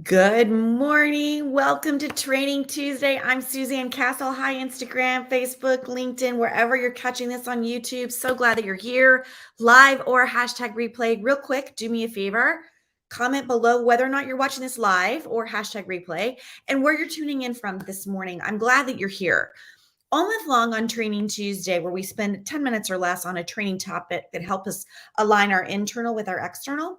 Good morning. Welcome to Training Tuesday. I'm Suzanne Castle. Hi, Instagram, Facebook, LinkedIn, wherever you're catching this on YouTube. So glad that you're here, live or hashtag replay. Real quick, do me a favor. Comment below whether or not you're watching this live or hashtag replay and where you're tuning in from this morning. I'm glad that you're here. All month long on Training Tuesday, where we spend 10 minutes or less on a training topic that helps us align our internal with our external.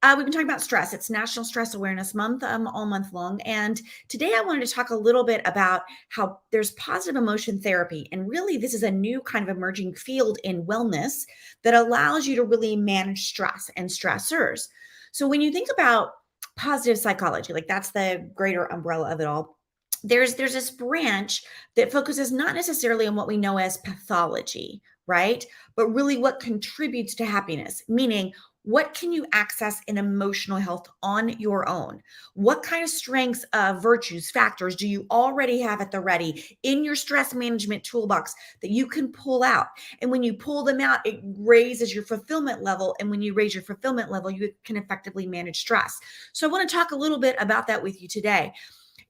We've been talking about stress. It's National Stress Awareness Month, all month long. And today I wanted to talk a little bit about how there's positive emotion therapy. And really, this is a new kind of emerging field in wellness that allows you to really manage stress and stressors. So when you think about positive psychology, like that's the greater umbrella of it all. There's this branch that focuses not necessarily on what we know as pathology, right? But really what contributes to happiness, meaning what can you access in emotional health on your own? What kind of strengths, virtues, factors do you already have at the ready in your stress management toolbox that you can pull out? And when you pull them out, it raises your fulfillment level. And when you raise your fulfillment level, you can effectively manage stress. So I want to talk a little bit about that with you today.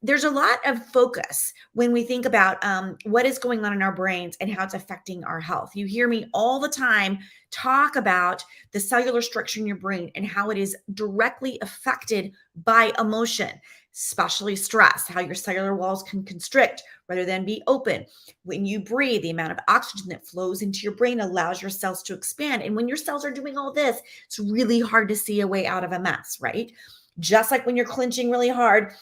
There's a lot of focus when we think about what is going on in our brains and how it's affecting our health. You hear me all the time talk about the cellular structure in your brain and how it is directly affected by emotion, especially stress, how your cellular walls can constrict rather than be open. When you breathe, the amount of oxygen that flows into your brain allows your cells to expand. And when your cells are doing all this, it's really hard to see a way out of a mess, right? Just like when you're clenching really hard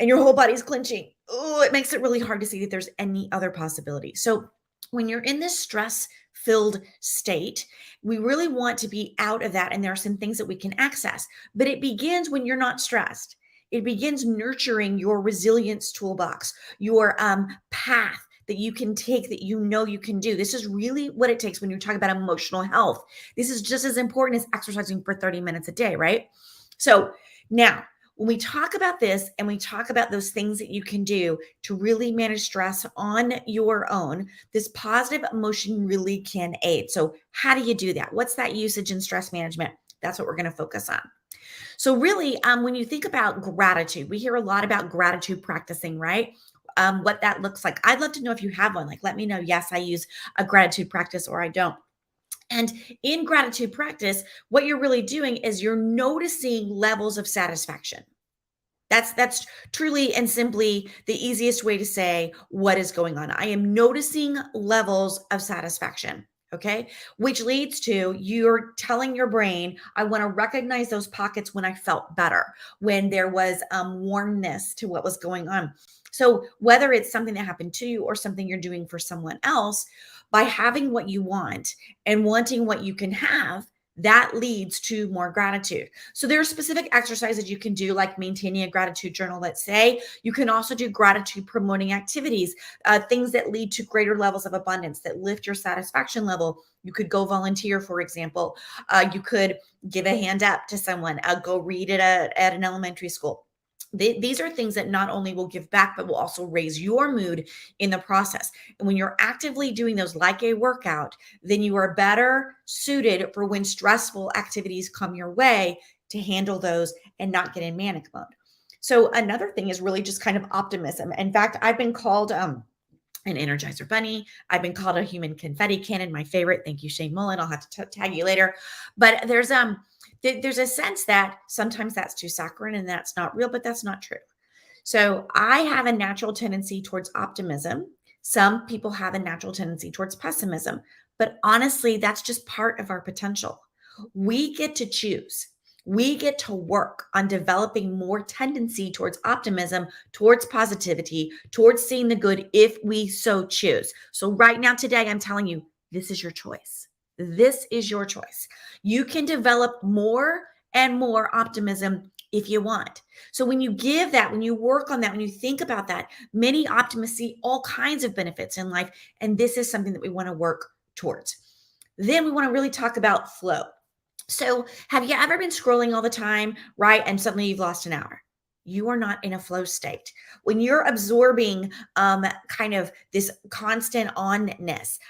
and your whole body's clenching. Oh, it makes it really hard to see that there's any other possibility. So when you're in this stress filled state, we really want to be out of that. And there are some things that we can access, but it begins when you're not stressed. It begins nurturing your resilience toolbox, your path that you can take that you know you can do. This is really what it takes when you're talking about emotional health. This is just as important as exercising for 30 minutes a day, right? So now, when we talk about this and we talk about those things that you can do to really manage stress on your own, this positive emotion really can aid. So, how do you do that? What's that usage in stress management? That's what we're going to focus on. So, really, when you think about gratitude, we hear a lot about gratitude practicing, right? What that looks like. I'd love to know if you have one. Like, let me know. Yes, I use a gratitude practice, or I don't. And in gratitude practice, what you're really doing is you're noticing levels of satisfaction. That's truly and simply the easiest way to say what is going on. I am noticing levels of satisfaction. Okay. Which leads to you're telling your brain, I want to recognize those pockets when I felt better, when there was warmness to what was going on. So, whether it's something that happened to you or something you're doing for someone else, by having what you want and wanting what you can have, that leads to more gratitude. So there are specific exercises you can do, like maintaining a gratitude journal, let's say. You can also do gratitude promoting activities, things that lead to greater levels of abundance, that lift your satisfaction level. You could go volunteer, for example. You could give a hand up to someone, go read at an elementary school. These are things that not only will give back, but will also raise your mood in the process. And when you're actively doing those like a workout, then you are better suited for when stressful activities come your way to handle those and not get in manic mode. So another thing is really just kind of optimism. In fact, I've been called an Energizer Bunny. I've been called a human confetti cannon, my favorite. Thank you, Shane Mullen. I'll have to tag you later. But there's a sense that sometimes that's too saccharine and that's not real, but that's not true. So I have a natural tendency towards optimism. Some people have a natural tendency towards pessimism, but honestly, that's just part of our potential. We get to choose. We get to work on developing more tendency towards optimism, towards positivity, towards seeing the good if we so choose. So, right now, today, I'm telling you, this is your choice. This is your choice. You can develop more and more optimism if you want. So when you give that, when you work on that, when you think about that, many optimists see all kinds of benefits in life. And this is something that we want to work towards. Then we want to really talk about flow. So have you ever been scrolling all the time, right? And suddenly you've lost an hour. You are not in a flow state. When you're absorbing kind of this constant onness,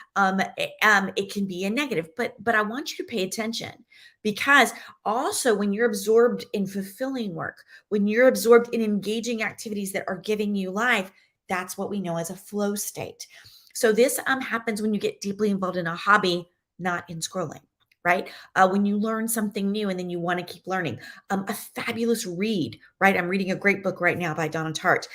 it can be a negative. But I want you to pay attention Because also, when you're absorbed in fulfilling work, when you're absorbed in engaging activities that are giving you life, that's what we know as a flow state. So this happens when you get deeply involved in a hobby, not in scrolling, right? When you learn something new and then you want to keep learning. A fabulous read, right? I'm reading a great book right now by Donna Tartt.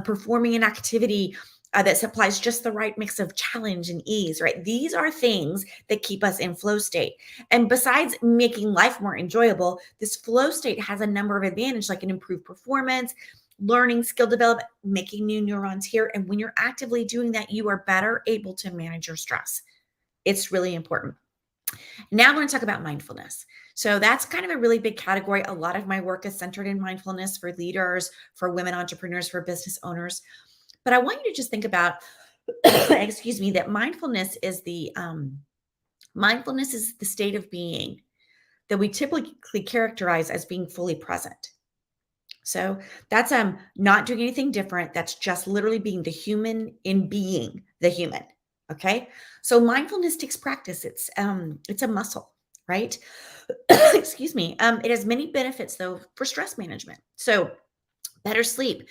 Performing an activity that supplies just the right mix of challenge and ease, right? These are things that keep us in flow state. And besides making life more enjoyable, this flow state has a number of advantages, like an improved performance, learning, skill development, making new neurons here. And when you're actively doing that, you are better able to manage your stress. It's really important. Now I'm going to talk about mindfulness. So that's kind of a really big category. A lot of my work is centered in mindfulness for leaders, for women entrepreneurs, for business owners. But I want you to just think about, excuse me, that mindfulness is the state of being that we typically characterize as being fully present. So that's not doing anything different. That's just literally being the human in being the human. Okay. So mindfulness takes practice. It's a muscle, right? Excuse me. It has many benefits though for stress management. So better sleep.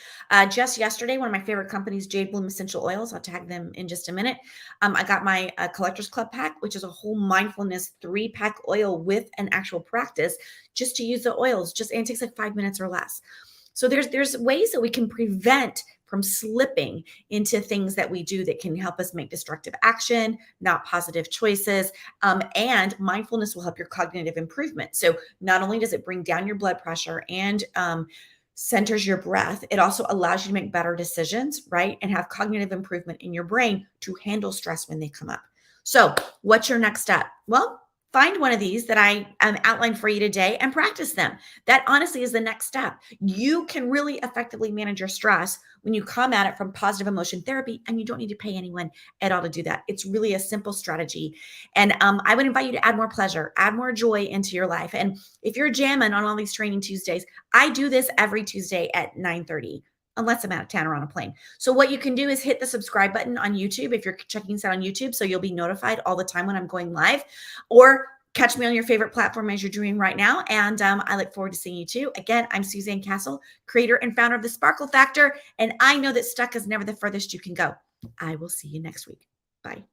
Just yesterday, one of my favorite companies, Jade Bloom Essential Oils, I'll tag them in just a minute. I got my Collectors Club pack, which is a whole mindfulness 3-pack oil with an actual practice just to use the oils. And it takes like 5 minutes or less. So there's ways that we can prevent from slipping into things that we do that can help us make destructive action, not positive choices. And mindfulness will help your cognitive improvement. So not only does it bring down your blood pressure and centers your breath, it also allows you to make better decisions, right? And have cognitive improvement in your brain to handle stress when they come up. So what's your next step? Well, find one of these that I outlined for you today and practice them. That honestly is the next step. You can really effectively manage your stress when you come at it from positive emotion therapy, and you don't need to pay anyone at all to do that. It's really a simple strategy. And I would invite you to add more pleasure, add more joy into your life. And if you're jamming on all these training Tuesdays, I do this every Tuesday at 9:30. Unless I'm out of town or on a plane. So what you can do is hit the subscribe button on YouTube if you're checking this out on YouTube, so you'll be notified all the time when I'm going live, or catch me on your favorite platform as you're doing right now. And I look forward to seeing you too. Again, I'm Suzanne Castle, creator and founder of The Sparkle Factor, and I know that stuck is never the furthest you can go. I will see you next week. Bye.